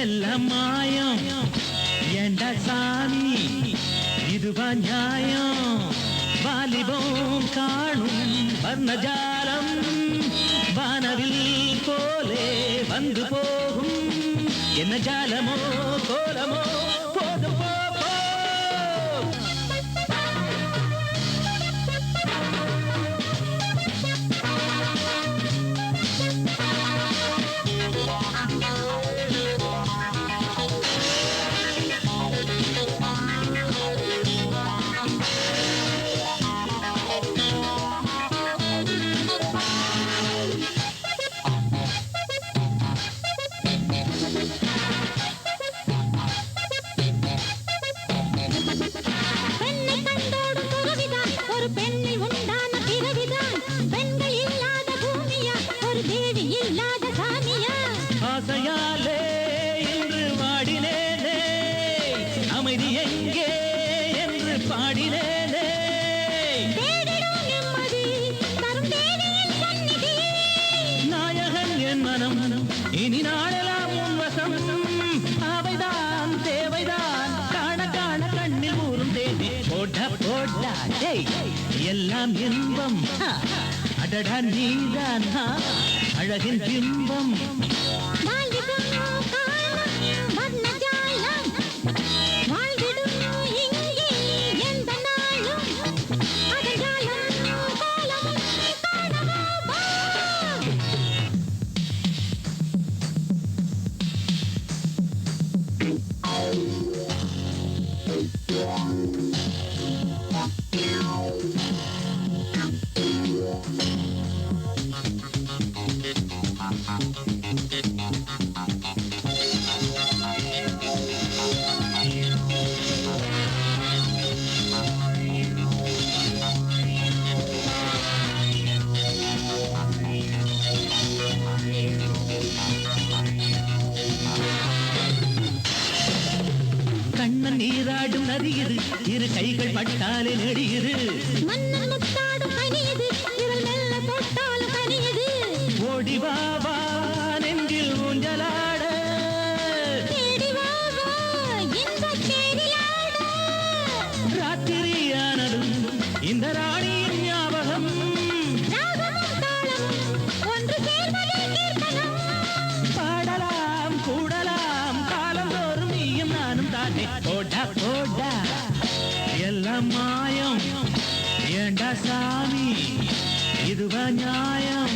எல்லாம் மாயம் ஏண்டா சாமி இதுவா நியாயம் வாலிபம் காணும் வர்ணஜாலம் வானவில் போலே வந்து போகும் என்ன ஜாலமோ கோலமோ போதும் போ ஆசையாலே என்று வாடினேனே அமைதி எங்கே என்று பாடினேனே நாயகன் என் மனம் இனி நாளெல்லாம் உன் வசம் அவைதான் தேவைதான் காண காண கண்ணில் ஊறும் தேவி போட போடா எல்லாம் இன்பம் அடடா நீதான் அழகின் பிம்பம் கண்ணன் நீராடும் நதியுது இரு கைகள் பட்டாலே நெடியுது மன்னன் முத்தாடும் கனியுது இவள் மெல்ல தொட்டாலும் கனியுது ஓடி வா வா நெஞ்சில் ஊஞ்சலாட தேடி வா வா இன்பச் சேரிலாட ராத்திரியானதும் இந்த ராணியின் ஞாபகம் ராகமும் தாளமும் ஒன்று சேர்வதே கீர்த்தனம் பாடலாம் கூடலாம் காலந்தோறும் நீயும் நானும் தானே போடா போடா எல்லாம் மாயம் ஏண்டா சாமி இதுவா நியாயம்